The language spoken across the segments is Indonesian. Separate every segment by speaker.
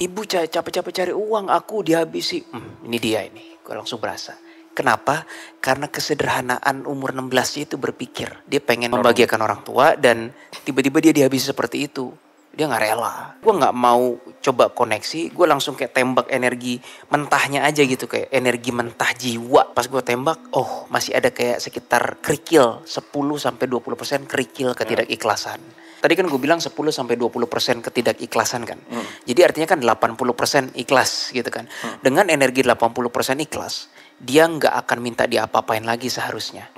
Speaker 1: Ibu capek-capek cari uang, aku dihabisi. Ini dia ini, gue langsung berasa. Kenapa? Karena kesederhanaan umur 16 itu berpikir. Dia pengen membahagiakan orang tua dan tiba-tiba dia dihabisi seperti itu. Dia gak rela. Gue gak mau coba koneksi, gue langsung kayak tembak energi mentahnya aja gitu. Kayak energi mentah jiwa. Pas gue tembak, masih ada kayak sekitar kerikil 10-20% kerikil ketidakikhlasan. Tadi kan gue bilang 10-20% ketidakikhlasan kan. Jadi artinya kan 80% ikhlas gitu kan. Dengan energi 80% ikhlas, dia nggak akan minta diapa-apain lagi seharusnya.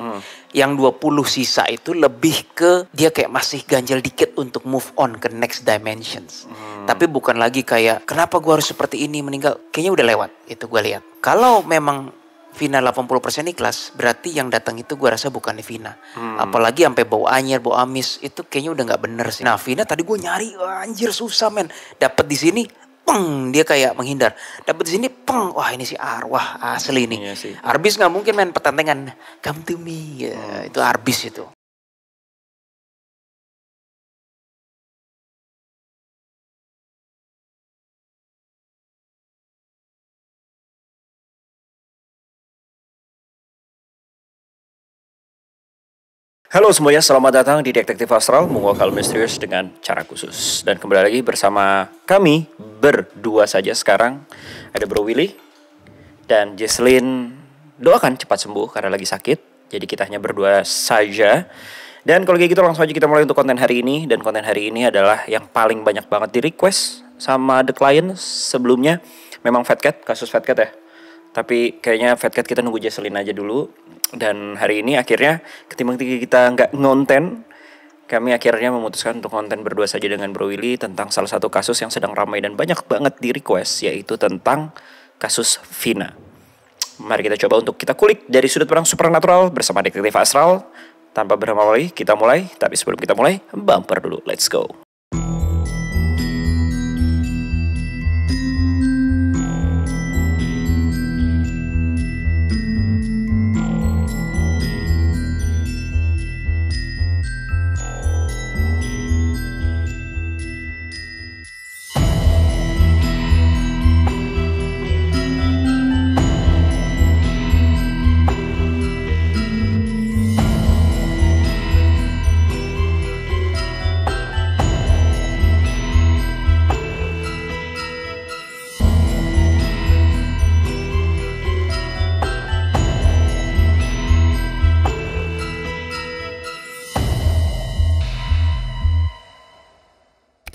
Speaker 1: Yang 20 sisa itu lebih ke dia kayak masih ganjel dikit untuk move on ke next dimensions. Tapi bukan lagi kayak kenapa gue harus seperti ini meninggal. Kayaknya udah lewat, itu gue lihat. Kalau memang Vina 80% ikhlas, berarti yang datang itu gue rasa bukan Vina. Apalagi sampai bau anyir, bau amis, itu kayaknya udah nggak bener sih. Nah Vina tadi gue nyari, anjir susah men. Dapat di sini, dia kayak menghindar. Dapat di sini, wah ini si arwah asli nih.
Speaker 2: Iya,
Speaker 1: Arbis nggak mungkin main petantengan. Come to me, itu Arbis itu.
Speaker 2: Halo semuanya, selamat datang di Detektif Astral, mengungkap misterius dengan cara khusus. Dan kembali lagi bersama kami berdua saja sekarang. Ada Bro Willy dan Jesslyn. Doakan cepat sembuh karena lagi sakit. Jadi kita hanya berdua saja. Dan kalau kayak gitu langsung aja kita mulai untuk konten hari ini. Dan konten hari ini adalah yang paling banyak banget di request sama the client sebelumnya. Memang Fat Cat, kasus Fat Cat ya. Tapi kayaknya Fat Cat kita nunggu Jesslyn aja dulu. Dan hari ini akhirnya ketimbang kita nggak ngonten, kami akhirnya memutuskan untuk konten berdua saja dengan Bro Willy tentang salah satu kasus yang sedang ramai dan banyak banget di request, yaitu tentang kasus Vina. Mari kita coba untuk kita kulik dari sudut pandang supernatural bersama Detektif Astral. Tanpa berlama-lama kita mulai, tapi sebelum kita mulai, bumper dulu, let's go.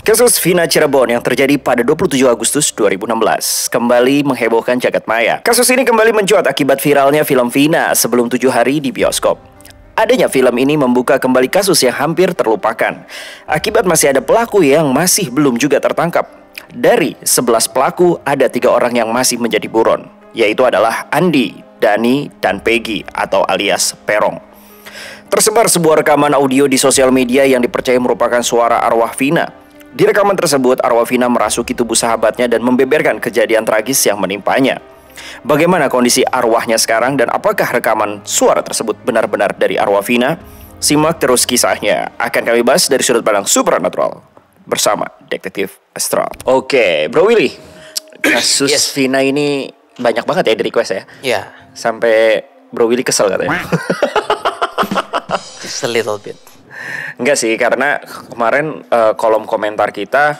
Speaker 2: Kasus Vina Cirebon yang terjadi pada 27 Agustus 2016 kembali menghebohkan jagat maya. Kasus ini kembali mencuat akibat viralnya film Vina sebelum 7 hari di bioskop. Adanya film ini membuka kembali kasus yang hampir terlupakan. Akibat masih ada pelaku yang masih belum juga tertangkap. Dari 11 pelaku, ada 3 orang yang masih menjadi buron, yaitu adalah Andi, Dani, dan Peggy atau alias Perong. Tersebar sebuah rekaman audio di sosial media yang dipercaya merupakan suara arwah Vina. Di rekaman tersebut, arwah Vina merasuki tubuh sahabatnya dan membeberkan kejadian tragis yang menimpanya. Bagaimana kondisi arwahnya sekarang dan apakah rekaman suara tersebut benar-benar dari arwah Vina? Simak terus kisahnya. Akan kami bahas dari sudut pandang supernatural bersama Detektif Astral. Oke, Bro Willy. Kasus Vina ini banyak banget ya di request ya?
Speaker 1: Iya.
Speaker 2: Sampai Bro Willy kesel katanya.
Speaker 1: Just a little bit.
Speaker 2: Enggak sih, karena kemarin kolom komentar kita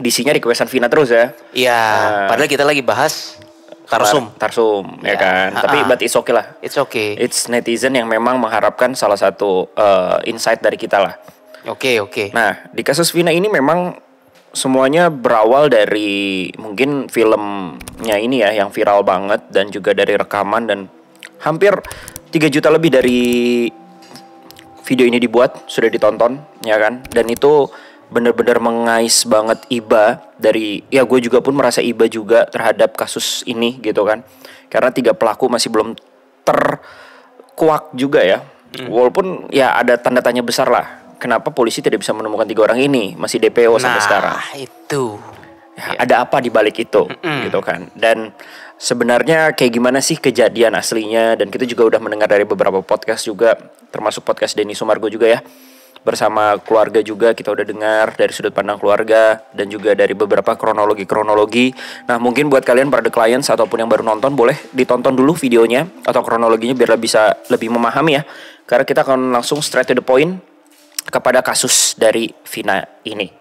Speaker 2: isinya requestan Vina terus ya.
Speaker 1: Iya, padahal kita lagi bahas Tarsum
Speaker 2: ya kan. Tapi but it's okay lah.
Speaker 1: It's okay.
Speaker 2: It's netizen yang memang mengharapkan salah satu insight dari kita lah.
Speaker 1: Oke.
Speaker 2: Nah, di kasus Vina ini memang semuanya berawal dari mungkin filmnya ini ya yang viral banget, dan juga dari rekaman, dan hampir 3 juta lebih dari video ini dibuat, sudah ditonton, ya kan? Dan itu benar-benar mengais banget iba dari, ya gue juga pun merasa iba juga terhadap kasus ini gitu kan. Karena 3 pelaku masih belum terkuak juga ya. Walaupun ya ada tanda tanya besar lah. Kenapa polisi tidak bisa menemukan 3 orang ini? Masih DPO sampai sekarang.
Speaker 1: Nah, itu.
Speaker 2: Ya, ada apa di balik itu, gitu kan? Dan sebenarnya kayak gimana sih kejadian aslinya? Dan kita juga udah mendengar dari beberapa podcast juga, termasuk podcast Denny Sumargo juga ya, bersama keluarga juga kita udah dengar dari sudut pandang keluarga dan juga dari beberapa kronologi. Nah mungkin buat kalian para the clients ataupun yang baru nonton boleh ditonton dulu videonya atau kronologinya biar bisa lebih memahami ya. Karena kita akan langsung straight to the point kepada kasus dari Vina ini.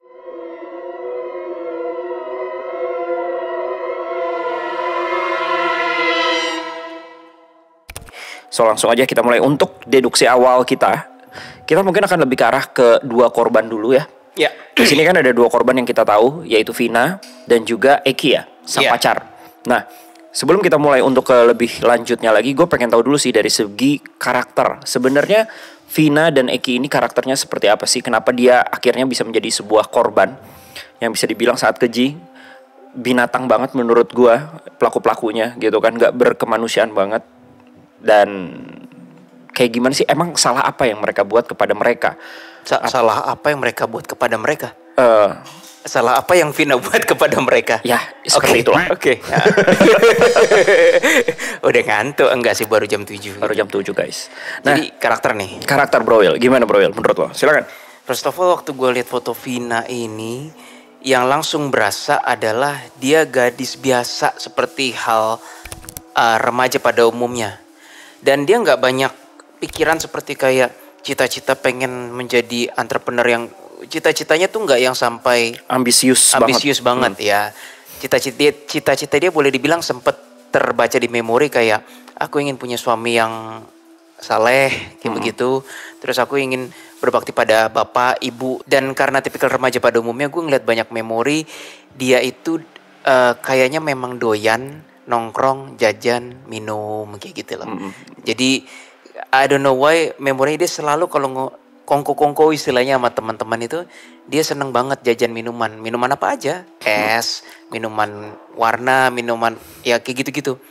Speaker 2: So langsung aja kita mulai. Untuk deduksi awal kita mungkin akan lebih ke arah ke dua korban dulu ya.
Speaker 1: Ya.
Speaker 2: Di sini kan ada dua korban yang kita tahu, yaitu Vina dan juga Eki ya, sang pacar. Nah, sebelum kita mulai untuk ke lebih lanjutnya lagi, gue pengen tahu dulu sih dari segi karakter. Sebenarnya Vina dan Eki ini karakternya seperti apa sih? Kenapa dia akhirnya bisa menjadi sebuah korban yang bisa dibilang saat keji binatang banget menurut gue pelaku-pelakunya gitu kan, gak berkemanusiaan banget. Dan kayak gimana sih, emang salah apa yang mereka buat kepada mereka?
Speaker 1: Salah apa yang mereka buat kepada mereka? Salah apa yang Vina buat kepada mereka?
Speaker 2: Ya, seperti itulah.
Speaker 1: Oke. Udah ngantuk enggak sih, baru jam 7.
Speaker 2: Baru jam 7 guys. Nah,
Speaker 1: jadi karakter nih.
Speaker 2: Karakter Browil, gimana Browil menurut lo? Silakan.
Speaker 1: First of all, waktu gue lihat foto Vina ini, yang langsung berasa adalah dia gadis biasa seperti hal remaja pada umumnya. Dan dia nggak banyak pikiran seperti kayak cita-cita pengen menjadi entrepreneur yang cita-citanya tuh nggak yang sampai
Speaker 2: ambisius
Speaker 1: banget ya. Cita-cita dia boleh dibilang sempet terbaca di memori kayak aku ingin punya suami yang saleh kayak begitu. Terus aku ingin berbakti pada bapak, ibu, dan karena tipikal remaja pada umumnya gue ngeliat banyak memori dia itu kayaknya memang doyan nongkrong, jajan, minum kayak gitu loh. Jadi I don't know why memori dia selalu kalau kongko-kongko istilahnya sama teman-teman itu, dia seneng banget jajan minuman. Minuman apa aja? Es, minuman warna, minuman ya kayak gitu-gitu.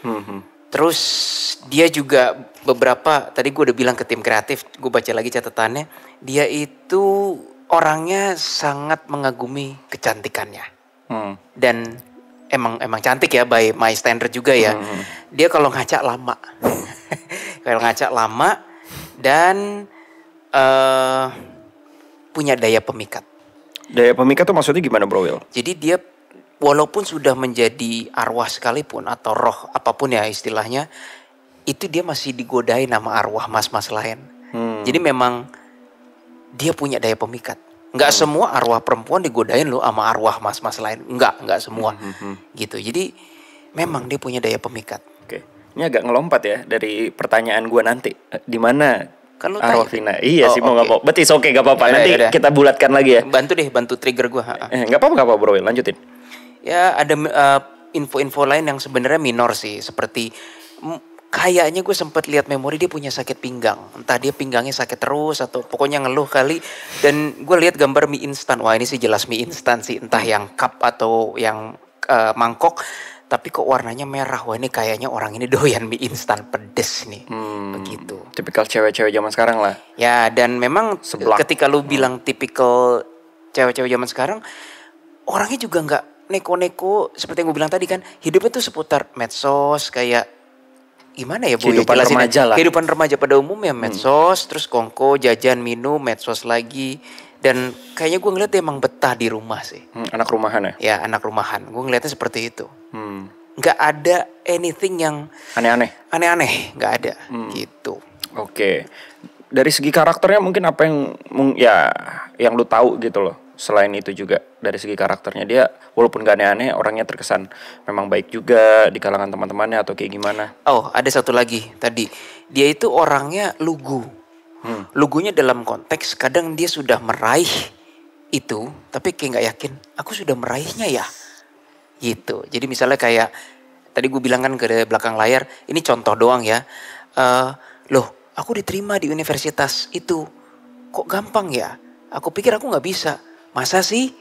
Speaker 1: Terus dia juga beberapa, tadi gue udah bilang ke tim kreatif, gue baca lagi catatannya, dia itu orangnya sangat mengagumi kecantikannya. Dan emang cantik ya by my standard juga ya. Dia kalau ngaca lama. Kalau ngaca lama dan punya daya pemikat.
Speaker 2: Daya pemikat tuh maksudnya gimana Bro Will?
Speaker 1: Jadi dia walaupun sudah menjadi arwah sekalipun atau roh apapun ya istilahnya, itu dia masih digodain sama arwah mas-mas lain. Jadi memang dia punya daya pemikat. Nggak semua arwah perempuan digodain loh sama arwah mas-mas lain. Nggak semua. Gitu. Jadi memang dia punya daya pemikat.
Speaker 2: Oke. Ini agak ngelompat ya dari pertanyaan gue nanti. Di mana
Speaker 1: kan
Speaker 2: arwah Vina? Iya sih mau nggak mau. Betis oke nggak apa-apa. Nanti kita bulatkan lagi ya.
Speaker 1: Bantu trigger gue.
Speaker 2: Nggak apa-apa Bro. Lanjutin.
Speaker 1: Ya ada info-info lain yang sebenarnya minor sih. Seperti kayaknya gue sempat lihat memori dia punya sakit pinggang. Entah dia pinggangnya sakit terus atau pokoknya ngeluh kali. Dan gue lihat gambar mie instan. Wah ini sih jelas mie instan sih. Entah yang cup atau yang mangkok. Tapi kok warnanya merah. Wah ini kayaknya orang ini doyan mie instan pedes nih. Begitu.
Speaker 2: Tipikal cewek-cewek zaman sekarang lah.
Speaker 1: Ya dan memang ketika lu bilang tipikal cewek-cewek zaman sekarang. Orangnya juga gak neko-neko. Seperti yang gue bilang tadi kan. Hidupnya tuh seputar medsos kayak gimana ya Bu?
Speaker 2: Kehidupan remaja lah.
Speaker 1: Kehidupan remaja pada umumnya medsos, terus kongko, jajan, minum, medsos lagi. Dan kayaknya gue ngeliat dia emang betah di rumah sih.
Speaker 2: Anak rumahan ya?
Speaker 1: Ya anak rumahan, gue ngeliatnya seperti itu. Gak ada anything yang aneh-aneh, gak ada gitu.
Speaker 2: Oke. Dari segi karakternya mungkin apa yang lu tahu gitu loh. Selain itu juga dari segi karakternya dia walaupun gak aneh-aneh orangnya terkesan memang baik juga di kalangan teman-temannya atau kayak gimana.
Speaker 1: Oh ada satu lagi tadi. Dia itu orangnya lugu. Lugunya dalam konteks kadang dia sudah meraih itu tapi kayak gak yakin aku sudah meraihnya ya. Gitu. Jadi misalnya kayak tadi gue bilang kan ke belakang layar. Ini contoh doang ya. Loh aku diterima di universitas itu. Kok gampang ya? Aku pikir aku gak bisa. Masa sih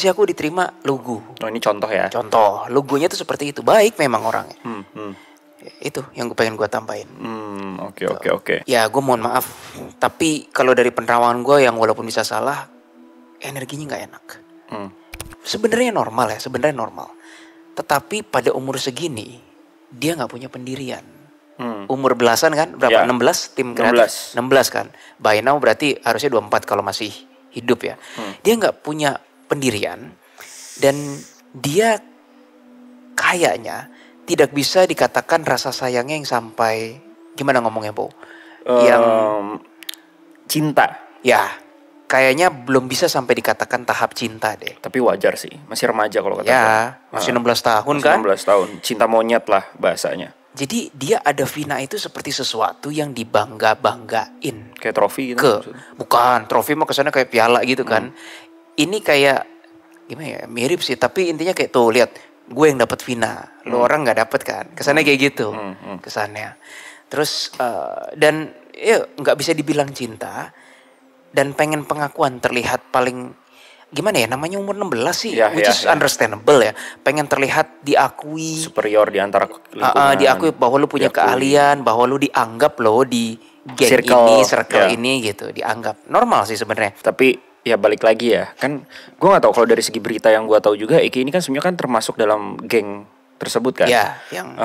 Speaker 1: aku diterima lugu.
Speaker 2: Oh ini contoh ya?
Speaker 1: Contoh, lugunya tuh seperti itu. Baik memang orangnya. Itu yang gue pengen gue tambahin.
Speaker 2: Oke.
Speaker 1: Ya gue mohon maaf. Tapi kalau dari penerawangan gue yang walaupun bisa salah, energinya gak enak. Sebenarnya normal. Tetapi pada umur segini, dia gak punya pendirian. Umur belasan kan? Berapa?
Speaker 2: Ya.
Speaker 1: 16 tim kreatif? 16 kan? By now berarti harusnya 24 kalau masih hidup ya. Dia nggak punya pendirian dan dia kayaknya tidak bisa dikatakan rasa sayangnya yang sampai gimana ngomongnya, Bo? Yang
Speaker 2: cinta.
Speaker 1: ya kayaknya belum bisa sampai dikatakan tahap cinta deh.
Speaker 2: Tapi wajar sih, masih remaja kalau kata
Speaker 1: Ya,
Speaker 2: gua.
Speaker 1: masih 16 tahun
Speaker 2: Masih
Speaker 1: kan?
Speaker 2: 16 tahun, cinta monyet lah bahasanya.
Speaker 1: Jadi dia ada Vina itu seperti sesuatu yang dibangga-banggain.
Speaker 2: Kayak trofi gitu.
Speaker 1: Bukan, trofi mah kesannya kayak piala gitu kan. Ini kayak gimana ya? Mirip sih, tapi intinya kayak tuh lihat, gue yang dapat Vina, lo orang nggak dapet kan? Kesannya kayak gitu, kesannya. Terus dan ya nggak bisa dibilang cinta dan pengen pengakuan terlihat paling gimana ya, namanya umur 16 sih, which is understandable ya. Pengen terlihat diakui
Speaker 2: superior di antara lingkungan.
Speaker 1: diakui bahwa lu punya keahlian, bahwa lu dianggap lo di geng circle ini gitu, dianggap normal sih sebenarnya.
Speaker 2: Tapi ya balik lagi ya, kan gue nggak tahu kalau dari segi berita yang gue tahu juga, Eki ini kan sebenarnya kan termasuk dalam geng tersebut kan.
Speaker 1: Ya, yang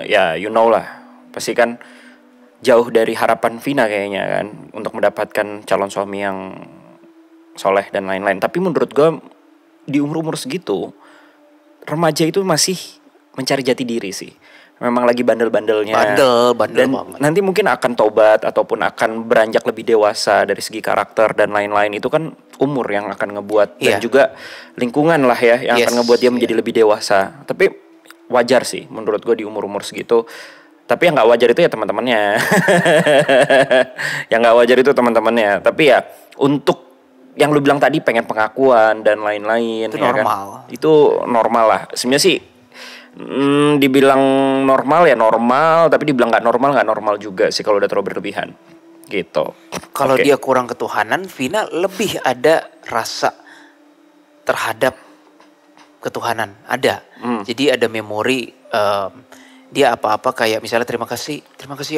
Speaker 2: ya you know lah, pasti kan jauh dari harapan Vina kayaknya kan untuk mendapatkan calon suami yang soleh dan lain-lain. Tapi menurut gue di umur-umur segitu remaja itu masih mencari jati diri sih. Memang lagi bandel-bandelnya.
Speaker 1: Bandel
Speaker 2: dan
Speaker 1: banget.
Speaker 2: nanti mungkin akan tobat ataupun akan beranjak lebih dewasa dari segi karakter dan lain-lain. Itu kan umur yang akan ngebuat dan juga lingkungan lah ya yang akan ngebuat dia menjadi lebih dewasa. Tapi wajar sih menurut gue di umur-umur segitu. Tapi yang nggak wajar itu ya teman-temannya. Yang nggak wajar itu teman-temannya. Tapi ya untuk yang lu bilang tadi pengen pengakuan dan lain-lain,
Speaker 1: itu
Speaker 2: ya
Speaker 1: normal.
Speaker 2: Kan? Itu normal lah. Sebenarnya sih dibilang normal ya normal, tapi dibilang nggak normal juga sih kalau udah terlalu berlebihan. Gitu.
Speaker 1: Kalau dia kurang ketuhanan, Vina lebih ada rasa terhadap ketuhanan. Ada. Jadi ada memori dia apa-apa kayak misalnya terima kasih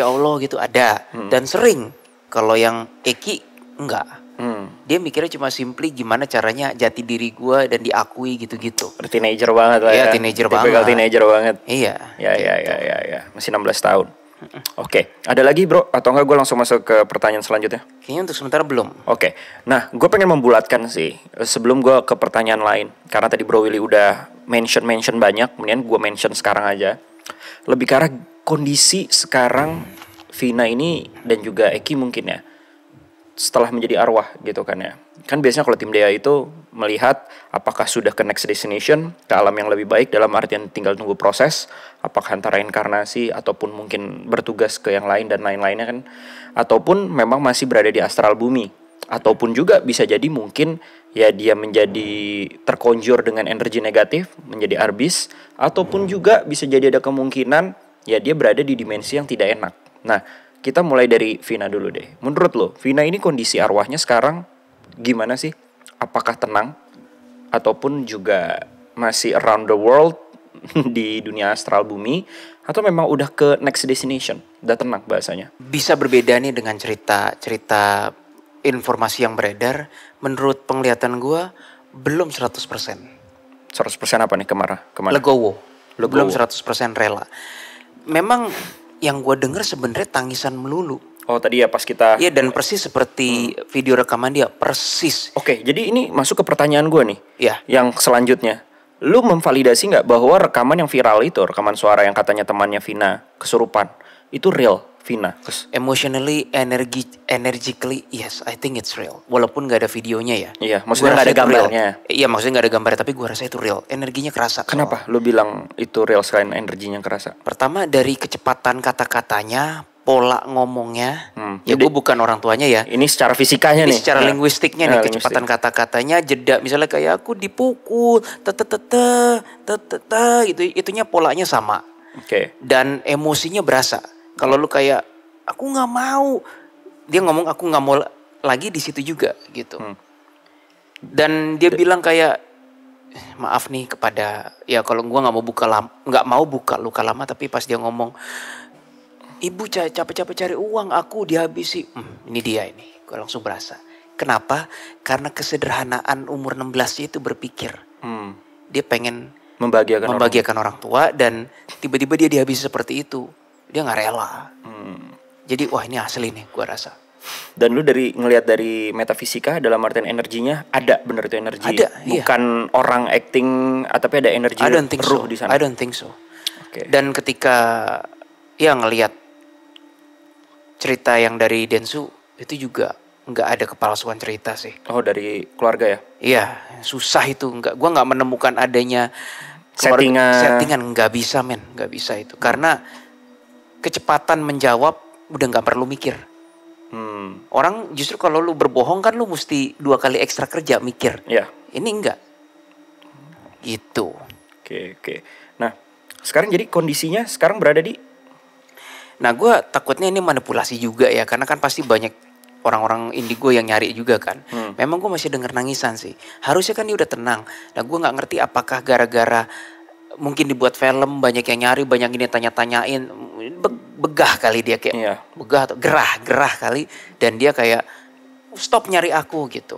Speaker 1: ya Allah gitu ada. Dan sering kalau yang Eki enggak. Dia mikirnya cuma simply gimana caranya jati diri gue dan diakui gitu-gitu.
Speaker 2: Teenager banget lah ya.
Speaker 1: Iya, teenager banget.
Speaker 2: Typical teenager banget.
Speaker 1: Iya.
Speaker 2: Ya. Masih 16 tahun. Oke, ada lagi bro? Atau enggak gue langsung masuk ke pertanyaan selanjutnya?
Speaker 1: Kayaknya untuk sementara belum.
Speaker 2: Oke, nah gue pengen membulatkan sih sebelum gue ke pertanyaan lain. Karena tadi Bro Willy udah mention banyak, kemudian gue mention sekarang aja. Lebih ke arah kondisi sekarang Vina ini dan juga Eki mungkin ya. Setelah menjadi arwah gitu kan ya. Kan biasanya kalau tim Dea itu melihat apakah sudah ke next destination, ke alam yang lebih baik dalam artian tinggal tunggu proses, apakah antara reinkarnasi ataupun mungkin bertugas ke yang lain dan lain-lainnya kan, ataupun memang masih berada di astral bumi, ataupun juga bisa jadi mungkin ya dia menjadi terkonjur dengan energi negatif, menjadi arbis, ataupun juga bisa jadi ada kemungkinan ya dia berada di dimensi yang tidak enak. Nah, kita mulai dari Vina dulu deh. Menurut lo, Vina ini kondisi arwahnya sekarang gimana sih? Apakah tenang? Ataupun juga masih around the world di dunia astral bumi? Atau memang udah ke next destination? Udah tenang bahasanya?
Speaker 1: Bisa berbeda nih dengan cerita informasi yang beredar. Menurut penglihatan gue, belum 100%.
Speaker 2: 100% apa nih kemana?
Speaker 1: Legowo. Belum 100% rela. Memang yang gue denger sebenarnya tangisan melulu.
Speaker 2: Oh tadi ya pas kita.
Speaker 1: Iya dan persis seperti video rekaman dia, persis.
Speaker 2: Oke, jadi ini masuk ke pertanyaan gue nih.
Speaker 1: Iya.
Speaker 2: Yang selanjutnya, lu memvalidasi nggak bahwa rekaman yang viral itu, rekaman suara yang katanya temannya Vina kesurupan, itu real Vina?
Speaker 1: Emotionally, energically, yes, I think it's real. Walaupun nggak ada videonya ya.
Speaker 2: Iya, maksudnya nggak ada gambarnya.
Speaker 1: Iya, maksudnya nggak ada gambar, tapi gue rasa itu real. Energinya kerasa.
Speaker 2: Kenapa lu bilang itu real selain energinya kerasa?
Speaker 1: Pertama dari kecepatan kata-katanya, pola ngomongnya. Ya gue bukan orang tuanya ya.
Speaker 2: Ini secara fisikanya
Speaker 1: ini
Speaker 2: nih.
Speaker 1: secara linguistiknya nih, kecepatan kata-katanya, jeda misalnya kayak aku dipukul, gitu, itunya polanya sama.
Speaker 2: Oke.
Speaker 1: Dan emosinya berasa. Kalau lu kayak aku nggak mau, dia ngomong aku nggak mau lagi di situ juga gitu. Dan dia bilang kayak maaf nih kepada ya kalau gua nggak mau buka luka lama, tapi pas dia ngomong ibu capek-capek cari uang aku dihabisi. Ini dia ini, gua langsung berasa. Kenapa? Karena kesederhanaan umur 16 itu berpikir. Dia pengen membahagiakan orang tua dan tiba-tiba dia dihabisi seperti itu. Dia nggak rela. Jadi wah ini asli nih gue rasa.
Speaker 2: Dan lu ngelihat dari metafisika dalam artian energinya ada bener itu energi.
Speaker 1: Ada,
Speaker 2: bukan orang acting tapi ada energi ruh di sana.
Speaker 1: I don't think so.
Speaker 2: Okay.
Speaker 1: Dan ketika ngelihat cerita yang dari Densu itu juga nggak ada kepalsuan cerita sih.
Speaker 2: Oh, dari keluarga ya?
Speaker 1: Iya, susah itu. Gua nggak menemukan adanya settingan nggak bisa nggak bisa itu. Karena kecepatan menjawab udah nggak perlu mikir. Orang justru kalau lu berbohong kan lu mesti 2 kali ekstra kerja mikir.
Speaker 2: Iya.
Speaker 1: Ini enggak. Gitu.
Speaker 2: Oke. Nah, sekarang jadi kondisinya sekarang berada di.
Speaker 1: Nah, gue takutnya ini manipulasi juga ya, karena kan pasti banyak orang-orang indigo yang nyari juga kan. Memang gue masih denger nangisan sih. Harusnya kan dia udah tenang. Nah, gue nggak ngerti apakah gara-gara mungkin dibuat film banyak yang nyari, banyak ini tanya-tanyain, begah kali dia kayak begah atau gerah kali, dan dia kayak stop nyari aku gitu.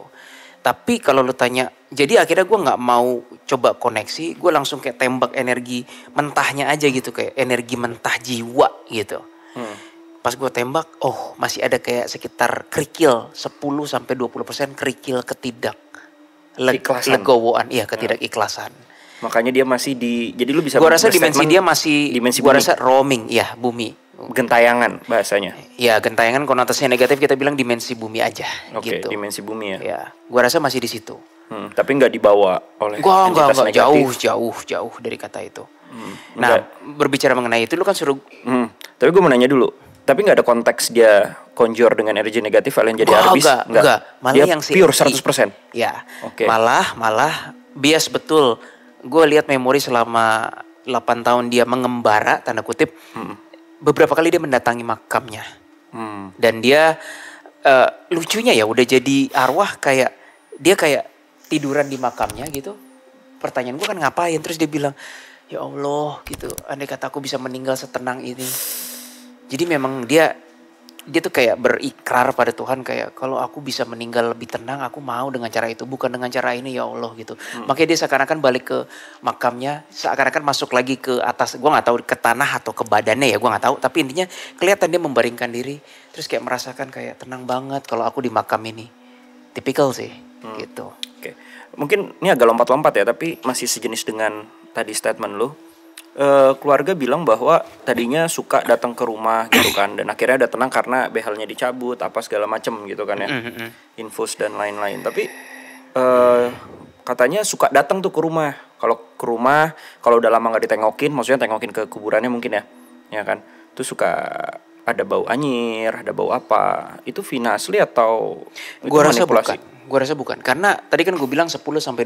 Speaker 1: Tapi kalau lu tanya, jadi akhirnya gue nggak mau coba koneksi, gue langsung kayak tembak energi mentahnya aja gitu, kayak energi mentah jiwa gitu. Pas gue tembak, masih ada kayak sekitar kerikil 10-20% kerikil legowoan, ketidakikhlasan.
Speaker 2: Makanya dia masih jadi lu bisa.
Speaker 1: Gua rasa dimensi dia masih gua rasa roaming, bumi.
Speaker 2: Gentayangan bahasanya.
Speaker 1: Ya, gentayangan konotasinya negatif, kita bilang dimensi bumi aja.
Speaker 2: Oke,
Speaker 1: gitu.
Speaker 2: dimensi bumi ya.
Speaker 1: Ya, gua rasa masih di situ.
Speaker 2: Tapi nggak dibawa oleh
Speaker 1: entitas negatif. Jauh dari kata itu. Nah, berbicara mengenai itu lu kan suruh.
Speaker 2: Tapi gue mau nanya dulu. Tapi nggak ada konteks dia conjure dengan energi negatif kalian jadi arbis?
Speaker 1: Enggak. Malah
Speaker 2: dia
Speaker 1: yang
Speaker 2: pure 100%.
Speaker 1: Ya.
Speaker 2: Oke.
Speaker 1: Malah bias betul. Gue lihat memori selama 8 tahun dia mengembara tanda kutip. Beberapa kali dia mendatangi makamnya. Dan dia lucunya ya udah jadi arwah, kayak dia kayak tiduran di makamnya gitu. Pertanyaan gue kan ngapain, terus dia bilang, ya Allah gitu, andai kata aku bisa meninggal setenang ini. Jadi memang dia tuh kayak berikrar pada Tuhan, kayak kalau aku bisa meninggal lebih tenang, aku mau dengan cara itu, bukan dengan cara ini ya Allah gitu. Makanya dia seakan-akan balik ke makamnya, seakan-akan masuk lagi ke atas. Gue nggak tahu ke tanah atau ke badannya ya, gue nggak tahu. Tapi intinya kelihatan dia membaringkan diri, terus kayak merasakan kayak tenang banget kalau aku di makam ini. Tipikal sih, gitu.
Speaker 2: Oke. Mungkin ini agak lompat-lompat ya, tapi masih sejenis dengan tadi statement lu. Keluarga bilang bahwa tadinya suka datang ke rumah gitu kan, dan akhirnya ada tenang karena behalnya dicabut apa segala macem gitu kan ya, infus dan lain-lain. Tapi katanya suka datang tuh ke rumah. Kalau udah lama nggak ditengokin, maksudnya tengokin ke kuburannya mungkin ya kan, tuh suka ada bau anyir, ada bau apa. Itu Vina asli atau
Speaker 1: Gua rasa bukan. Karena tadi kan gue bilang 10-20%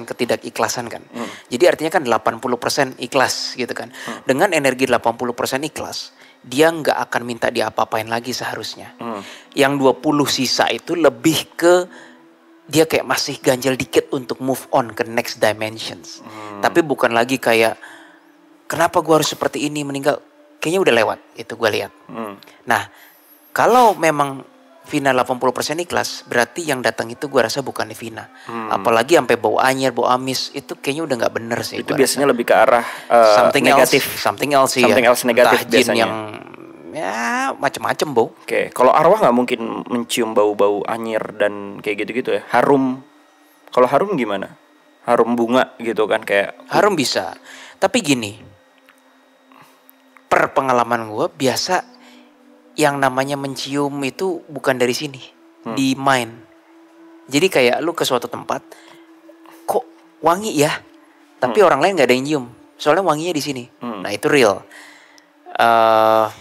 Speaker 1: ketidakikhlasan kan. Jadi artinya kan 80% ikhlas gitu kan. Dengan energi 80% ikhlas, dia nggak akan minta diapa-apain lagi seharusnya. Yang 20 sisa itu lebih ke dia kayak masih ganjel dikit untuk move on ke next dimensions. Tapi bukan lagi kayak kenapa gue harus seperti ini meninggal. Kayaknya udah lewat, itu gue lihat. Nah, kalau memang Vina 80% ikhlas, berarti yang datang itu gue rasa bukan Vina. Apalagi sampai bau anyir, bau amis, itu kayaknya udah nggak bener sih.
Speaker 2: Itu biasanya lebih ke arah negatif.
Speaker 1: Something else
Speaker 2: negatif biasanya.
Speaker 1: Yang ya macem-macem bau.
Speaker 2: Oke, kalau arwah nggak mungkin mencium bau-bau anyir dan kayak gitu-gitu ya. Harum. Kalau harum gimana? Harum bunga gitu kan kayak.
Speaker 1: Harum bisa. Tapi gini, per pengalaman gue biasa yang namanya mencium itu bukan dari sini, di mind. Jadi kayak lu ke suatu tempat, kok wangi ya, tapi orang lain nggak ada yang nyium, soalnya wanginya di sini. Nah itu real.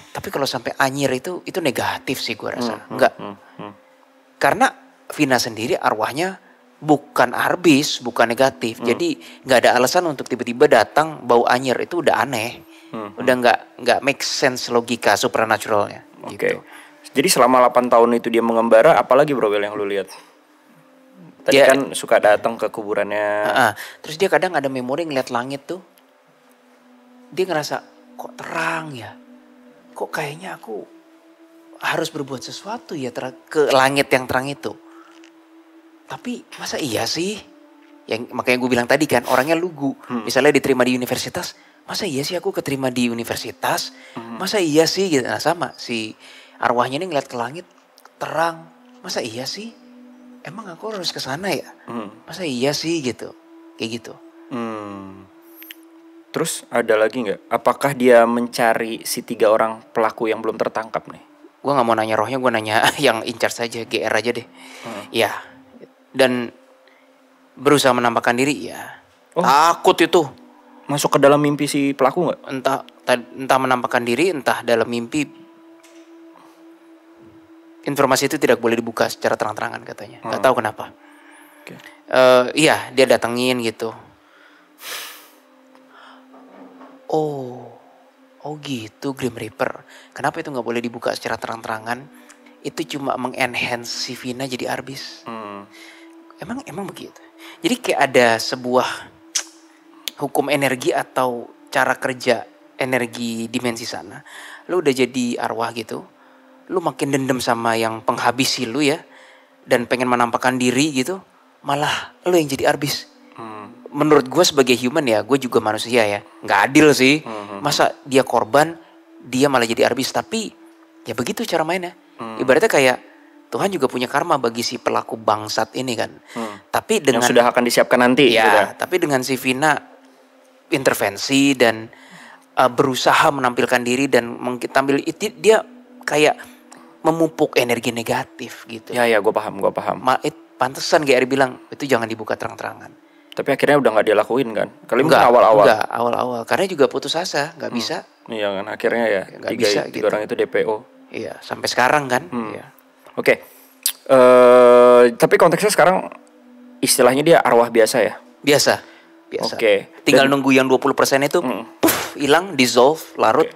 Speaker 1: Tapi kalau sampai anyir itu negatif sih gue rasa. Enggak. Karena Vina sendiri arwahnya bukan arbis, bukan negatif. Jadi nggak ada alasan untuk tiba-tiba datang bau anyir, itu udah aneh. Udah nggak make sense logika supernaturalnya.
Speaker 2: Oke.
Speaker 1: Gitu.
Speaker 2: Jadi selama 8 tahun itu dia mengembara, apalagi Bro Will yang lu lihat? Tadi kan suka datang ke kuburannya.
Speaker 1: Terus dia kadang ada memori ngeliat langit tuh. Dia ngerasa kok terang ya. Kok kayaknya aku harus berbuat sesuatu ya ke langit yang terang itu. Tapi masa iya sih? Makanya gue bilang tadi kan orangnya lugu. Misalnya diterima di universitas, masa iya sih aku keterima di universitas, masa iya sih gitu. Nah sama si arwahnya ini ngeliat ke langit terang, masa iya sih, emang aku harus ke sana ya, masa iya sih gitu, kayak gitu.
Speaker 2: Terus ada lagi nggak? Apakah dia mencari si 3 orang pelaku yang belum tertangkap nih?
Speaker 1: Gue nggak mau nanya rohnya, gue nanya yang in charge saja, GR aja deh. Ya, dan berusaha menampakkan diri ya.
Speaker 2: Oh.
Speaker 1: Takut itu.
Speaker 2: Masuk ke dalam mimpi si pelaku nggak?
Speaker 1: Entah menampakkan diri, entah dalam mimpi. Informasi itu tidak boleh dibuka secara terang-terangan katanya. Gak tahu kenapa.
Speaker 2: Okay.
Speaker 1: Iya, dia datengin gitu. Oh gitu, Grim Reaper. Kenapa itu nggak boleh dibuka secara terang-terangan? Itu cuma mengenhance si Vina jadi Arbis. Emang begitu. Jadi kayak ada sebuah hukum energi atau cara kerja energi dimensi sana. Lu udah jadi arwah gitu, lu makin dendam sama yang penghabisi lu ya, dan pengen menampakkan diri gitu, malah lu yang jadi Arbis. Menurut gue sebagai human ya, gue juga manusia ya, nggak adil sih. Masa dia korban, dia malah jadi Arbis. Tapi ya begitu cara mainnya. Ibaratnya kayak Tuhan juga punya karma bagi si pelaku bangsat ini kan. Tapi dengan
Speaker 2: yang sudah akan disiapkan nanti.
Speaker 1: Ya,
Speaker 2: sudah.
Speaker 1: tapi dengan si Vina intervensi dan berusaha menampilkan diri dan tampil itu, dia kayak memupuk energi negatif gitu.
Speaker 2: Ya, gue paham.
Speaker 1: Pantesan GR bilang itu jangan dibuka terang-terangan.
Speaker 2: Tapi akhirnya udah nggak dilakuin kan? Kali
Speaker 1: Enggak,
Speaker 2: awal-awal.
Speaker 1: Enggak, awal-awal. Karena juga putus asa, nggak bisa.
Speaker 2: Iya kan, akhirnya ya
Speaker 1: Nggak bisa
Speaker 2: tiga
Speaker 1: gitu.
Speaker 2: orang itu DPO.
Speaker 1: Iya, sampai sekarang kan. Iya.
Speaker 2: Oke. Tapi konteksnya sekarang istilahnya dia arwah biasa ya?
Speaker 1: Biasa.
Speaker 2: Oke.
Speaker 1: Tinggal nunggu yang 20% itu hilang, dissolve, larut.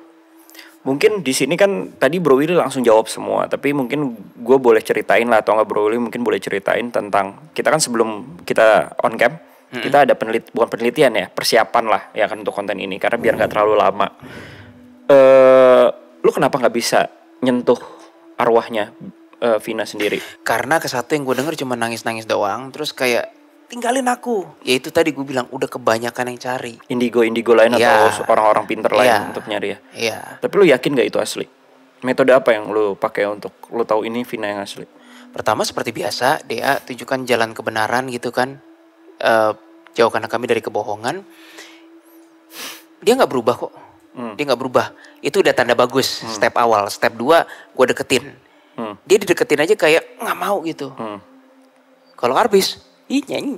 Speaker 2: Mungkin di sini kan tadi Bro Willy langsung jawab semua, tapi mungkin gue boleh ceritain lah, atau nggak Bro Willy mungkin boleh ceritain tentang kita kan sebelum kita on cam kita ada bukan penelitian ya, persiapan lah ya kan untuk konten ini karena biar nggak terlalu lama. Lu kenapa nggak bisa nyentuh arwahnya Vina sendiri?
Speaker 1: Karena kesatu yang gue denger cuma nangis-nangis doang, terus kayak tinggalin aku. Ya itu tadi gue bilang udah kebanyakan yang cari.
Speaker 2: Indigo lain atau orang-orang pinter lain untuk nyari ya.
Speaker 1: Iya.
Speaker 2: Tapi lu yakin gak itu asli? Metode apa yang lu pakai untuk lu tahu ini Vina yang asli?
Speaker 1: Pertama seperti biasa, DA tunjukkan jalan kebenaran gitu kan. Jauhkan kami dari kebohongan. Dia nggak berubah kok. Dia nggak berubah. Itu udah tanda bagus. Step awal. Step 2 gue deketin. Dia dideketin aja kayak nggak mau gitu. Kalau Arbis nyanyi.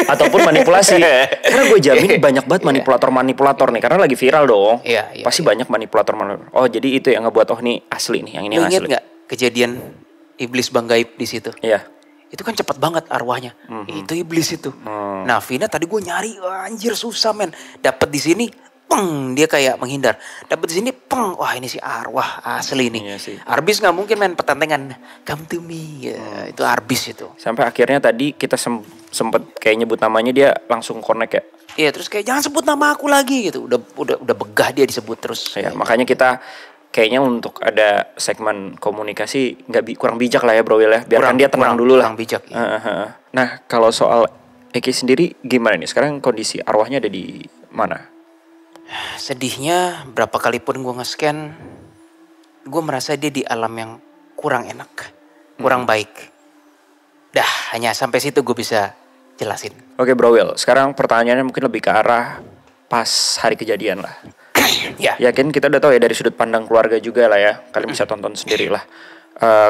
Speaker 2: Ataupun manipulasi. Karena gue jamin banyak banget manipulator nih. Karena lagi viral dong. Pasti banyak manipulator. Oh jadi itu yang ngebuat nih asli nih. Yang ini yang asli.
Speaker 1: Ingat gak kejadian iblis Bang Gaib di situ?
Speaker 2: Iya.
Speaker 1: Itu kan cepet banget arwahnya. Itu iblis itu. Nah Vina tadi gue nyari, anjir susah men. Dapat di sini, peng, dia kayak menghindar. Dapat di sini, peng, wah ini si arwah asli nih.
Speaker 2: Iya sih.
Speaker 1: Arbis nggak mungkin main petantengan. Come to me, ya, itu Arbis itu.
Speaker 2: Sampai akhirnya tadi kita sempet kayak nyebut namanya, dia langsung connect ya.
Speaker 1: Iya terus kayak jangan sebut nama aku lagi gitu. Udah begah dia disebut terus.
Speaker 2: Ya, makanya kita kayaknya untuk ada segmen komunikasi kurang bijak lah ya Bro Will ya. Biarkan dia tenang dulu lah.
Speaker 1: Kurang bijak.
Speaker 2: Ya. Nah kalau soal Eki sendiri gimana nih? Sekarang kondisi arwahnya ada di mana?
Speaker 1: Sedihnya berapa kali pun gue nge-scan, gue merasa dia di alam yang kurang enak, kurang baik. Dah hanya sampai situ gue bisa jelasin.
Speaker 2: Oke Bro Will, sekarang pertanyaannya mungkin lebih ke arah pas hari kejadian lah.
Speaker 1: Ya.
Speaker 2: Yakin kita udah tahu ya dari sudut pandang keluarga juga lah ya. Kalian bisa tonton sendiri lah.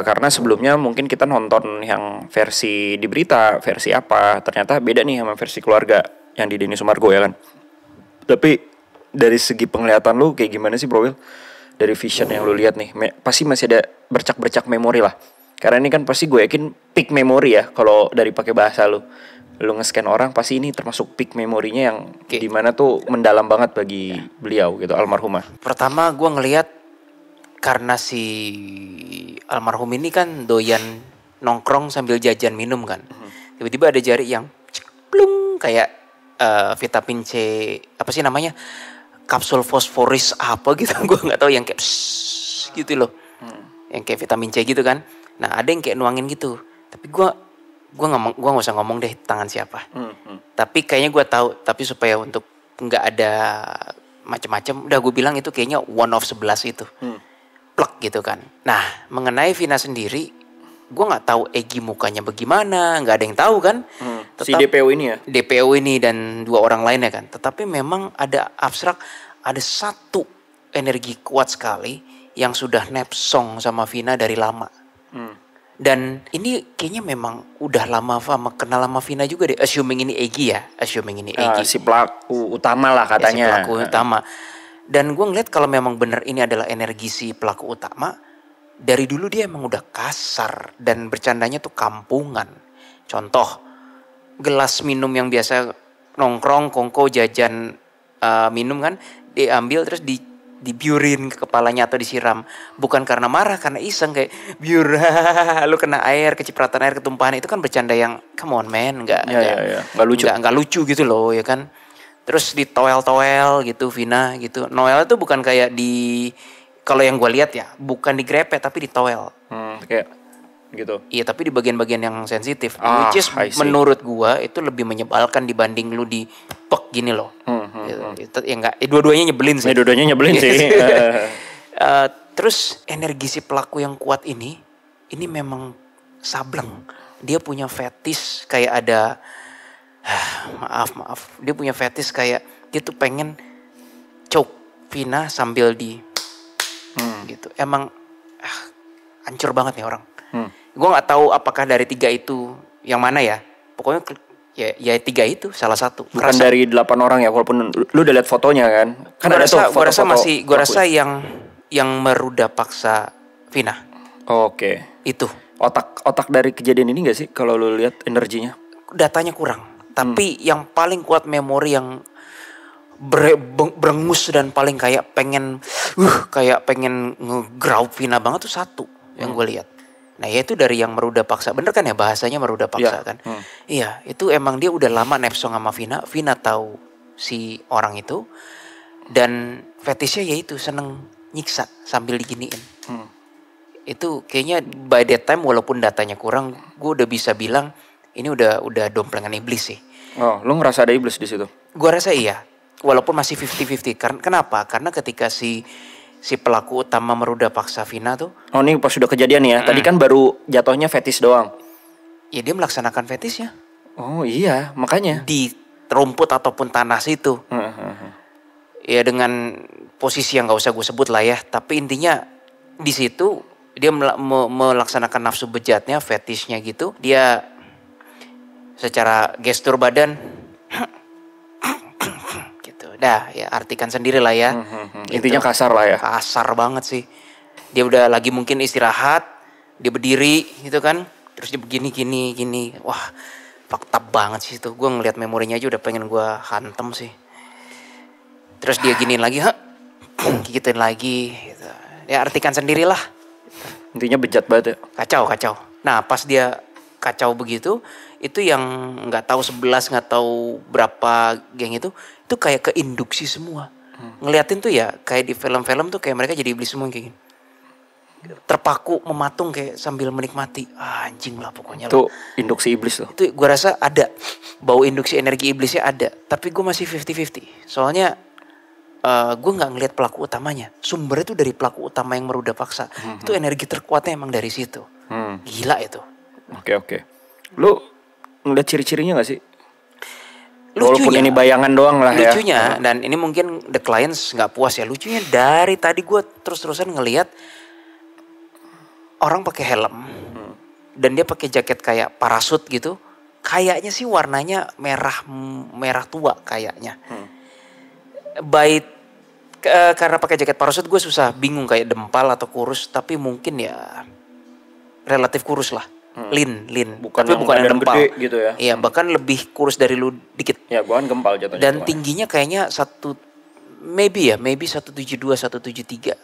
Speaker 2: Karena sebelumnya mungkin kita nonton yang versi di berita, versi apa, ternyata beda nih sama versi keluarga yang di Denny Sumargo ya kan. Tapi dari segi penglihatan lu kayak gimana sih Bro Will? Dari vision yang lu lihat nih, pasti masih ada bercak-bercak memori lah. Karena ini kan pasti gue yakin peak memori ya kalau dari pakai bahasa lu. Lu nge-scan orang pasti ini termasuk peak memorinya yang dimana tuh mendalam banget bagi beliau gitu, almarhumah.
Speaker 1: Pertama gue ngelihat karena si almarhum ini kan doyan nongkrong sambil jajan minum kan. Tiba-tiba ada jari yang plung kayak vitamin C apa sih namanya, kapsul fosforis apa gitu. Gue nggak tahu yang kayak gitu loh, yang kayak vitamin C gitu kan. Nah ada yang kayak nuangin gitu. Tapi gue nggak usah ngomong deh tangan siapa. Tapi kayaknya gue tahu. Tapi supaya untuk nggak ada macem-macem. Udah gue bilang itu kayaknya one of 11 itu. Plek gitu kan. Nah, mengenai Vina sendiri, gue nggak tahu Egy mukanya bagaimana, nggak ada yang tahu kan.
Speaker 2: Si DPO ini ya?
Speaker 1: DPO ini dan 2 orang lainnya kan. Tetapi memang ada abstrak, ada satu energi kuat sekali yang sudah nepsong sama Vina dari lama. Dan ini kayaknya memang udah lama kenal sama Vina juga deh. Assuming ini Egy ya, assuming ini Egy.
Speaker 2: Si pelaku utama lah katanya.
Speaker 1: Si pelaku utama. Dan gue ngeliat kalau memang benar ini adalah energi si pelaku utama, dari dulu dia emang udah kasar dan bercandanya tuh kampungan. Contoh, gelas minum yang biasa nongkrong, kongko, jajan minum kan, diambil terus dibiurin ke kepalanya atau disiram. Bukan karena marah, karena iseng kayak biur, lu kena air, kecipratan air, ketumpahan. Itu kan bercanda yang come on man, nggak lucu. Nggak lucu gitu loh ya kan. Terus ditoel-toel gitu Vina gitu. Noel itu bukan kayak kalau yang gue lihat ya, bukan digrepet tapi ditoel.
Speaker 2: Kayak gitu.
Speaker 1: Iya, tapi di bagian-bagian yang sensitif. Which is menurut gue itu lebih menyebalkan dibanding lu dipek gini loh. Gitu. Ya enggak, dua-duanya nyebelin sih.
Speaker 2: Dua-duanya nyebelin sih.
Speaker 1: Terus energi si pelaku yang kuat ini memang sableng. Dia punya fetis kayak ada maaf. Dia punya fetis kayak dia tuh pengen choke Vina sambil gitu. Emang hancur banget nih orang. Gue nggak tahu apakah dari 3 itu yang mana ya. Pokoknya ya 3 itu salah satu.
Speaker 2: Bukan dari 8 orang ya, walaupun lu udah lihat fotonya kan.
Speaker 1: Gue rasa yang meruda paksa Vina.
Speaker 2: Oke.
Speaker 1: Itu.
Speaker 2: Otak dari kejadian ini nggak sih kalau lu lihat energinya?
Speaker 1: Datanya kurang. Tapi yang paling kuat memori yang berengus dan paling kayak pengen nge-grab Vina banget tuh satu yang gue lihat. Nah ya itu dari yang meruda paksa. Bener kan ya bahasanya meruda paksa kan? Iya, itu emang dia udah lama nepsong sama Vina. Vina tahu si orang itu. Dan fetishnya yaitu seneng nyiksa sambil diginiin. Itu kayaknya by that time walaupun datanya kurang, gue udah bisa bilang ini udah domplengan iblis sih.
Speaker 2: Oh, lu ngerasa ada iblis di situ?
Speaker 1: Gue rasa iya. Walaupun masih 50-50. Kenapa? Karena ketika si pelaku utama meruda paksa Vina tuh.
Speaker 2: Oh, ini pas sudah kejadian ya. Tadi kan baru jatuhnya fetis doang.
Speaker 1: Ya dia melaksanakan fetisnya.
Speaker 2: Oh iya, makanya.
Speaker 1: Di rumput ataupun tanah situ. Ya dengan posisi yang gak usah gue sebut lah ya. Tapi intinya di situ dia melaksanakan nafsu bejatnya, fetishnya gitu. Dia secara gestur badan gitu. Dah ya artikan sendiri lah ya.
Speaker 2: Gitu. Intinya kasar lah ya.
Speaker 1: Kasar banget sih. Dia udah lagi mungkin istirahat, dia berdiri gitu kan. Terus dia begini. Wah, fakta banget sih itu. Gue ngeliat memorinya aja udah pengen gue hantem sih. Terus dia giniin lagi, gituin lagi gitu. Ya artikan sendirilah.
Speaker 2: Intinya bejat banget ya.
Speaker 1: Kacau. Nah pas dia kacau begitu, itu yang nggak tahu 11 nggak tahu berapa geng itu kayak keinduksi semua. Ngeliatin tuh ya kayak di film-film tuh kayak mereka jadi iblis semua kayak gini. Terpaku mematung kayak sambil menikmati. Anjing lah pokoknya.
Speaker 2: Itu induksi iblis loh.
Speaker 1: Itu gue rasa ada bau induksi energi iblisnya ada. Tapi gue masih 50-50. Soalnya gue nggak ngelihat pelaku utamanya. Sumbernya tuh dari pelaku utama yang meruda paksa. Itu energi terkuatnya emang dari situ. Gila itu.
Speaker 2: Oke. Lu ngeliat ciri-cirinya gak sih?
Speaker 1: Lucunya,
Speaker 2: walaupun ini bayangan doang lah ya.
Speaker 1: Lucunya, dan ini mungkin the clients gak puas ya. Lucunya dari tadi gue terus-terusan ngelihat orang pakai helm. Dan dia pakai jaket kayak parasut gitu. Kayaknya sih warnanya merah tua kayaknya. Karena pakai jaket parasut gue susah bingung kayak dempal atau kurus. Tapi mungkin ya relatif kurus lah. Lean. Tapi bukan yang dempal
Speaker 2: gede gitu ya.
Speaker 1: Iya, bahkan lebih kurus dari lu dikit.
Speaker 2: Ya, gua kan gempal jatuhnya.
Speaker 1: Dan tingginya kayaknya maybe 172, 173.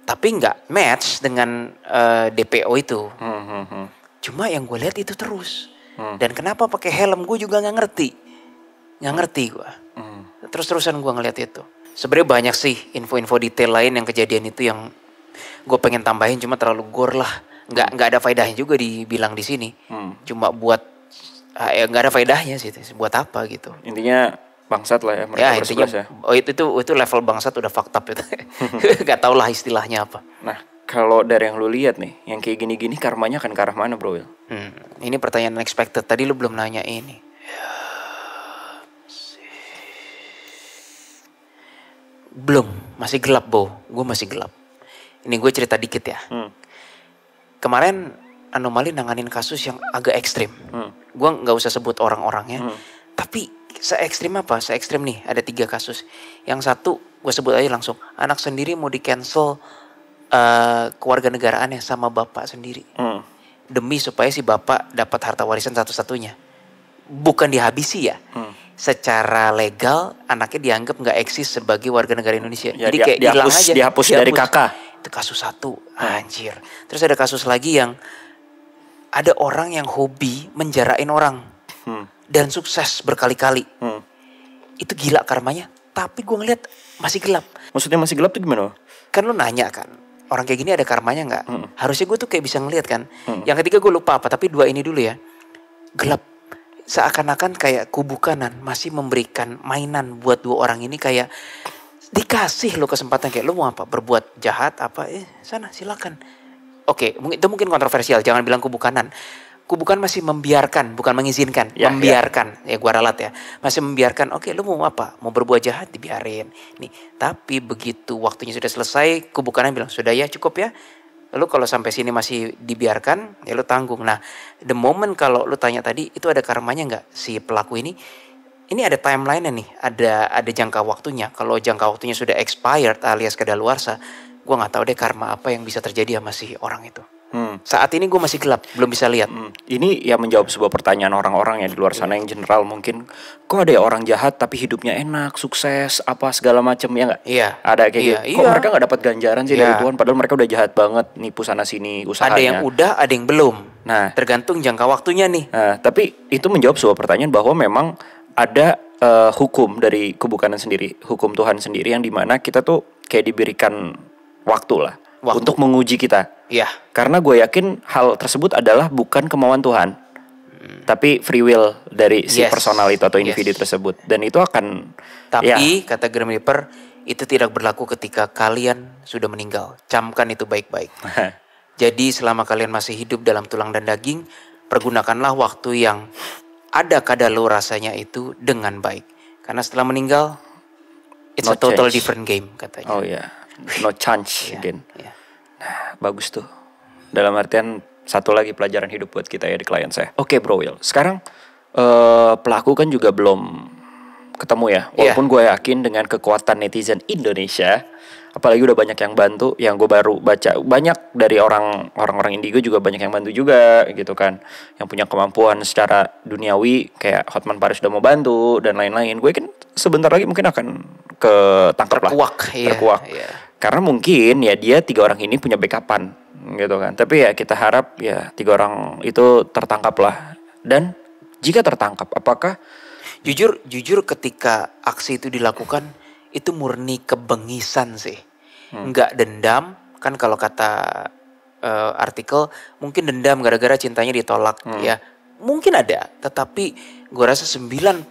Speaker 1: Tapi nggak match dengan DPO itu. Cuma yang gue lihat itu terus. Dan kenapa pakai helm gue juga nggak ngerti gue. Terus-terusan gue ngeliat itu. Sebenarnya banyak sih info-info detail lain yang kejadian itu yang gue pengen tambahin, cuma terlalu gore lah. Nggak ada faedahnya juga dibilang di sini. Cuma buat nggak ada faedahnya sih. Buat apa gitu.
Speaker 2: Intinya bangsat lah ya mereka
Speaker 1: Ya intinya,
Speaker 2: bersebelas ya.
Speaker 1: oh itu level bangsat udah fucked up itu. Gak tau lah istilahnya apa.
Speaker 2: Nah, kalau dari yang lu lihat nih, yang kayak gini-gini karmanya akan ke arah mana, Bro Will?
Speaker 1: Ini pertanyaan unexpected. Tadi lu belum nanya ini. Belum, masih gelap, Bo. Gue masih gelap. Ini gue cerita dikit ya. Kemarin Anomali nanganin kasus yang agak ekstrim. Gue nggak usah sebut orang-orangnya. Tapi se-ekstrim apa? Se-ekstrim nih, ada 3 kasus. Yang satu, gue sebut aja langsung. Anak sendiri mau di-cancel kewarganegaraannya sama bapak sendiri. Demi supaya si bapak dapat harta warisan satu-satunya. Bukan dihabisi ya. Secara legal anaknya dianggap nggak eksis sebagai warga negara Indonesia.
Speaker 2: Ya,
Speaker 1: jadi kayak hilang aja.
Speaker 2: Dihapus dari kakak.
Speaker 1: Itu kasus satu, anjir. Terus ada kasus lagi yang ada orang yang hobi menjarain orang dan sukses berkali-kali. Itu gila karmanya. Tapi gue ngeliat masih gelap.
Speaker 2: Maksudnya masih gelap tuh gimana?
Speaker 1: Kan lu nanya kan, orang kayak gini ada karmanya nggak? Harusnya gue tuh kayak bisa ngeliat kan. Yang ketiga gue lupa apa, tapi 2 ini dulu ya. Gelap. Seakan-akan kayak kubu kanan masih memberikan mainan buat 2 orang ini, kayak dikasih lo kesempatan, kayak lo mau apa, berbuat jahat apa, sana silakan. Oke, itu mungkin kontroversial, jangan bilang kubu kanan. Kubu kanan masih membiarkan, bukan mengizinkan, membiarkan. Ya gua ralat ya, masih membiarkan. Oke, lo mau apa, mau berbuat jahat dibiarin. Nih, tapi begitu waktunya sudah selesai, kubu kanan bilang sudah ya, cukup ya. Lalu kalau sampai sini masih dibiarkan, ya lu tanggung. Nah, the moment kalau lu tanya tadi, itu ada karmanya nggak si pelaku ini? Ini ada timeline-nya nih, ada jangka waktunya. Kalau jangka waktunya sudah expired alias kadaluarsa, gue nggak tahu deh karma apa yang bisa terjadi sama si orang itu. Saat ini gue masih gelap, belum bisa lihat.
Speaker 2: Ini ya menjawab sebuah pertanyaan orang-orang ya di luar sana yang general mungkin. Kok ada orang jahat tapi hidupnya enak, sukses, apa segala macam ya nggak?
Speaker 1: Iya.
Speaker 2: Ada kayak gitu. Kok mereka nggak dapat ganjaran sih dari Tuhan? Padahal mereka udah jahat banget, nipu sana sini usahanya.
Speaker 1: Ada yang udah, ada yang belum.
Speaker 2: Nah,
Speaker 1: tergantung jangka waktunya nih.
Speaker 2: Nah, tapi itu menjawab sebuah pertanyaan bahwa memang ada hukum dari kubu kanan sendiri, hukum Tuhan sendiri yang dimana kita tuh kayak diberikan waktu lah. Untuk menguji kita.
Speaker 1: Iya.
Speaker 2: Karena gue yakin hal tersebut adalah bukan kemauan Tuhan, tapi free will dari si personal itu atau individu tersebut. Dan itu akan.
Speaker 1: Tapi kata Grim Reaper, itu tidak berlaku ketika kalian sudah meninggal. Camkan itu baik-baik. Jadi selama kalian masih hidup dalam tulang dan daging, pergunakanlah waktu yang ada kadaluarsanya itu dengan baik. Karena setelah meninggal, it's a total different game katanya.
Speaker 2: Oh iya. No chance again. Nah, bagus tuh. Dalam artian satu lagi pelajaran hidup buat kita ya di klien saya. Oke, Bro Will. Sekarang pelaku kan juga belum ketemu ya. Walaupun gue yakin dengan kekuatan netizen Indonesia, apalagi udah banyak yang bantu. Yang gue baru baca banyak dari orang-orang Indigo juga banyak yang bantu juga gitu kan. Yang punya kemampuan secara duniawi kayak Hotman Paris udah mau bantu dan lain-lain. Gue kan sebentar lagi mungkin akan ketangkap terkuak. Karena mungkin ya dia 3 orang ini punya backupan gitu kan. Tapi ya kita harap ya 3 orang itu tertangkap lah. Dan jika tertangkap, apakah
Speaker 1: jujur ketika aksi itu dilakukan itu murni kebengisan sih. Nggak dendam, kan kalau kata artikel mungkin dendam gara-gara cintanya ditolak ya. Mungkin ada, tetapi gue rasa 98%, 99%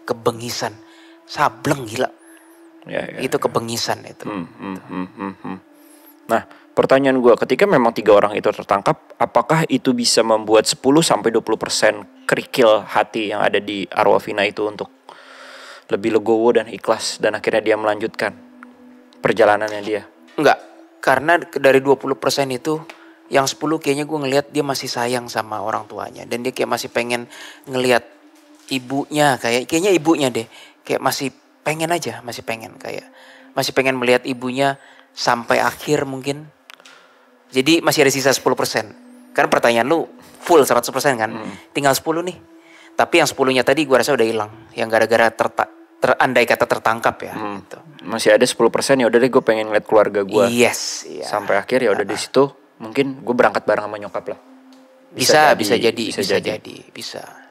Speaker 1: kebengisan. Sableng gila. Itu kebengisan itu.
Speaker 2: Nah, pertanyaan gue, ketika memang 3 orang itu tertangkap, apakah itu bisa membuat 10-20% kerikil hati yang ada di arwah Vina itu untuk lebih legowo dan ikhlas dan akhirnya dia melanjutkan perjalanannya dia?
Speaker 1: Enggak, karena dari 20% itu yang 10 kayaknya gue ngelihat dia masih sayang sama orang tuanya dan dia kayak masih pengen ngelihat ibunya, kayaknya ibunya deh, kayak masih pengen aja, masih pengen melihat ibunya sampai akhir mungkin. Jadi masih ada sisa 10%. Kan pertanyaan lu full 100% kan. Tinggal 10 nih. Tapi yang 10-nya tadi gue rasa udah hilang. Yang gara-gara andai kata tertangkap ya gitu.
Speaker 2: Masih ada 10% ya udah deh gue pengen ngeliat keluarga gue.
Speaker 1: Yes, iya.
Speaker 2: Sampai akhir ya udah di situ mungkin gue berangkat bareng sama nyokap lah.
Speaker 1: Bisa jadi.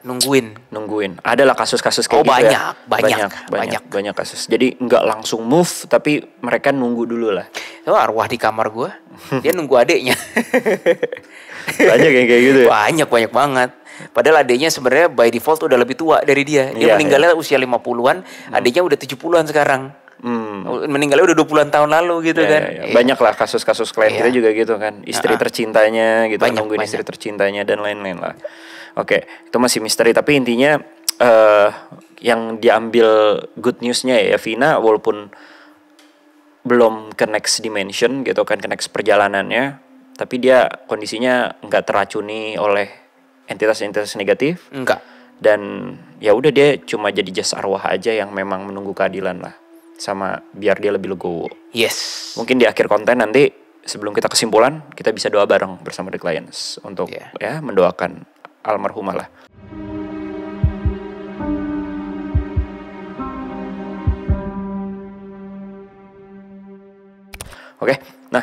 Speaker 1: Nungguin.
Speaker 2: Adalah kasus-kasus kayak gitu ya.
Speaker 1: Banyak
Speaker 2: kasus. Jadi nggak langsung move, tapi mereka nunggu dulu lah.
Speaker 1: Arwah di kamar gue, dia nunggu adeknya.
Speaker 2: Banyak yang kayak gitu ya.
Speaker 1: Banyak banget. Padahal adiknya sebenarnya by default udah lebih tua dari dia. Dia meninggalnya usia 50-an, adiknya udah 70-an sekarang. Meninggalnya udah 20-an tahun lalu gitu kan.
Speaker 2: Banyak lah kasus-kasus klien kita juga gitu kan. Istri tercintanya gitu, nungguin istri tercintanya dan lain-lain lah. Oke, itu masih misteri. Tapi intinya yang diambil good newsnya ya Vina, walaupun belum ke next dimension gitu kan, ke next perjalanannya, tapi dia kondisinya nggak teracuni oleh entitas-entitas negatif.
Speaker 1: Enggak.
Speaker 2: Dan ya udah dia cuma jadi jas arwah aja yang memang menunggu keadilan lah, sama biar dia lebih legowo.
Speaker 1: Yes.
Speaker 2: Mungkin di akhir konten nanti sebelum kita kesimpulan, kita bisa doa bareng bersama The Clients untuk ya mendoakan almarhumah lah. Oke, nah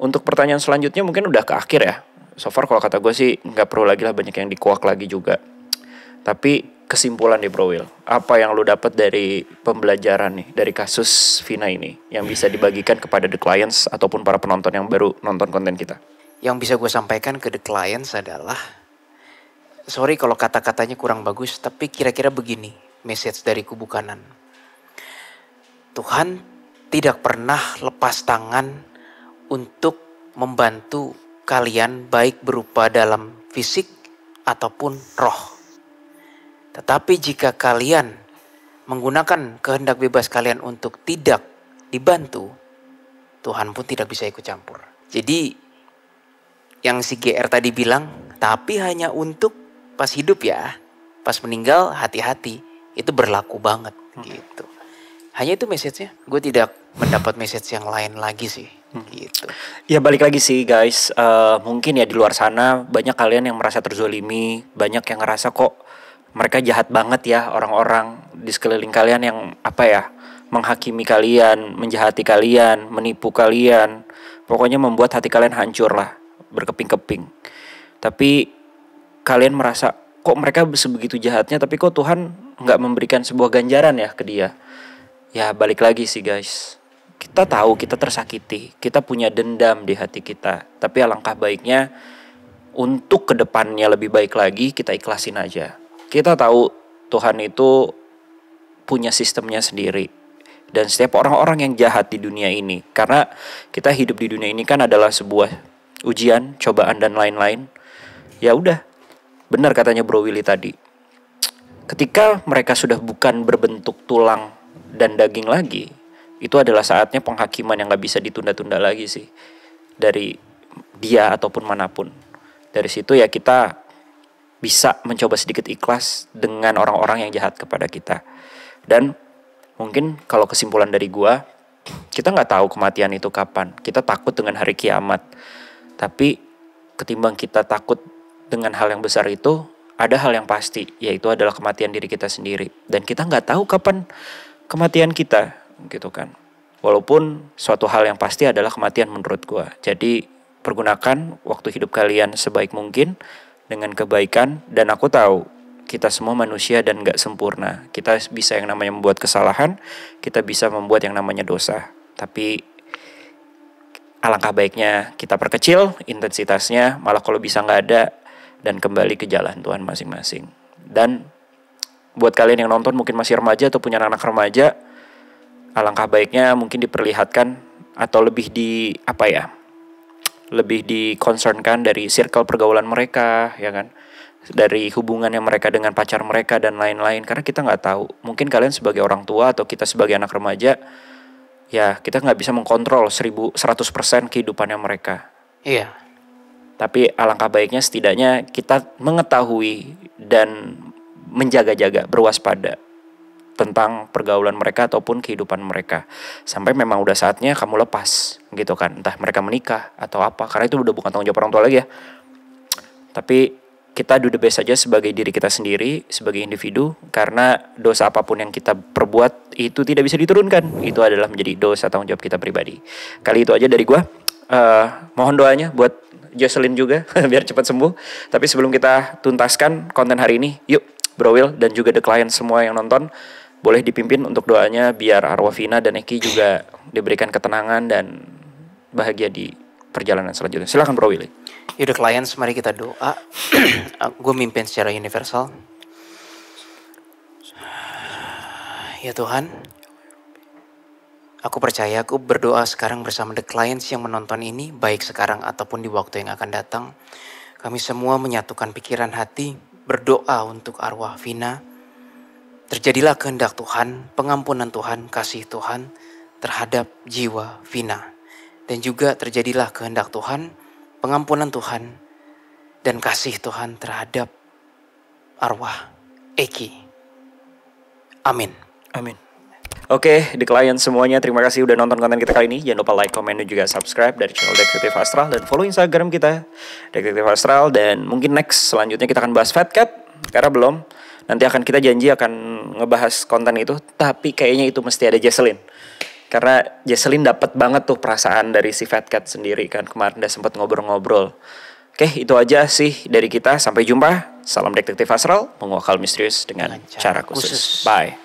Speaker 2: untuk pertanyaan selanjutnya mungkin udah ke akhir ya. So far kalau kata gue sih nggak perlu lagi lah banyak yang dikuak lagi juga. Tapi kesimpulan deh Bro Will, apa yang lu dapat dari pembelajaran nih dari kasus Vina ini yang bisa dibagikan kepada The Clients ataupun para penonton yang baru nonton konten kita?
Speaker 1: Yang bisa gue sampaikan ke The Clients adalah, sorry kalau kata-katanya kurang bagus, tapi kira-kira begini message dari kubu kanan. Tuhan tidak pernah lepas tangan untuk membantu kalian baik berupa dalam fisik ataupun roh. Tetapi jika kalian menggunakan kehendak bebas kalian untuk tidak dibantu, Tuhan pun tidak bisa ikut campur. Jadi yang si GR tadi bilang, tapi hanya untuk pas hidup ya, pas meninggal hati-hati, itu berlaku banget gitu. Hanya itu message-nya. Gue tidak mendapat message yang lain lagi sih. Gitu.
Speaker 2: Ya balik lagi sih guys. Mungkin ya di luar sana banyak kalian yang merasa terzolimi. Banyak yang ngerasa kok mereka jahat banget ya orang-orang di sekeliling kalian yang menghakimi kalian, menjahati kalian, menipu kalian. Pokoknya membuat hati kalian hancur lah, berkeping-keping. Tapi kalian merasa kok mereka sebegitu jahatnya, tapi kok Tuhan nggak memberikan sebuah ganjaran ya ke dia. Ya balik lagi sih guys, kita tahu kita tersakiti, kita punya dendam di hati kita. Tapi alangkah baiknya untuk kedepannya lebih baik lagi kita ikhlasin aja. Kita tahu Tuhan itu punya sistemnya sendiri. Dan setiap orang-orang yang jahat di dunia ini, karena kita hidup di dunia ini kan adalah sebuah ujian, cobaan dan lain-lain. Ya udah, benar katanya Bro Willy tadi. Ketika mereka sudah bukan berbentuk tulang dan daging lagi, itu adalah saatnya penghakiman yang gak bisa ditunda-tunda lagi sih dari dia ataupun manapun. Dari situ ya kita bisa mencoba sedikit ikhlas dengan orang-orang yang jahat kepada kita. Dan mungkin kalau kesimpulan dari gua, kita gak tahu kematian itu kapan. Kita takut dengan hari kiamat. Tapi ketimbang kita takut dengan hal yang besar itu, ada hal yang pasti, yaitu adalah kematian diri kita sendiri. Dan kita gak tahu kapan kematian kita, gitu kan. Walaupun suatu hal yang pasti adalah kematian menurut gue. Jadi pergunakan waktu hidup kalian sebaik mungkin dengan kebaikan. Dan aku tahu kita semua manusia dan gak sempurna. Kita bisa yang namanya membuat kesalahan, kita bisa membuat yang namanya dosa. Tapi alangkah baiknya kita perkecil intensitasnya, malah kalau bisa gak ada, dan kembali ke jalan Tuhan masing-masing. Dan buat kalian yang nonton mungkin masih remaja atau punya anak remaja, alangkah baiknya mungkin diperlihatkan atau lebih lebih diconcernkan dari circle pergaulan mereka, ya kan, dari hubungannya mereka dengan pacar mereka dan lain-lain. Karena kita nggak tahu, mungkin kalian sebagai orang tua atau kita sebagai anak remaja, ya kita nggak bisa mengkontrol 100% kehidupannya mereka.
Speaker 1: Iya.
Speaker 2: Tapi alangkah baiknya setidaknya kita mengetahui dan menjaga-jaga, berwaspada tentang pergaulan mereka ataupun kehidupan mereka. Sampai memang udah saatnya kamu lepas, gitu kan. Entah mereka menikah atau apa, karena itu udah bukan tanggung jawab orang tua lagi ya. Tapi kita do the best aja sebagai diri kita sendiri, sebagai individu. Karena dosa apapun yang kita perbuat itu tidak bisa diturunkan. Itu adalah menjadi dosa tanggung jawab kita pribadi. Kali itu aja dari gua. Mohon doanya buat Jocelyn juga biar cepat sembuh. Tapi sebelum kita tuntaskan konten hari ini, yuk Bro Will dan juga The Client semua yang nonton boleh dipimpin untuk doanya biar arwah Vina dan Eki juga diberikan ketenangan dan bahagia di perjalanan selanjutnya. Silakan Bro Willy.
Speaker 1: Yaudah clients, mari kita doa. Gue mimpin secara universal. Ya Tuhan, aku percaya aku berdoa sekarang bersama the clients yang menonton ini, baik sekarang ataupun di waktu yang akan datang. Kami semua menyatukan pikiran hati, berdoa untuk arwah Vina. Terjadilah kehendak Tuhan, pengampunan Tuhan, kasih Tuhan terhadap jiwa Vina. Dan juga terjadilah kehendak Tuhan, pengampunan Tuhan, dan kasih Tuhan terhadap arwah Eki. Amin.
Speaker 2: Amin. Oke, the client semuanya, terima kasih udah nonton konten kita kali ini. Jangan lupa like, komen, dan juga subscribe dari channel Detektif Astral. Dan follow Instagram kita, Detektif Astral. Dan mungkin next, selanjutnya kita akan bahas Fat Cat. Karena belum, nanti akan kita janji akan ngebahas konten itu. Tapi kayaknya itu mesti ada Jesselyn. Karena Jesselyn dapat banget tuh perasaan dari si Fat Cat sendiri kan. Kemarin udah sempat ngobrol-ngobrol. Oke, itu aja sih dari kita. Sampai jumpa. Salam Detektif Astral, menguak hal misterius dengan cara khusus. Bye.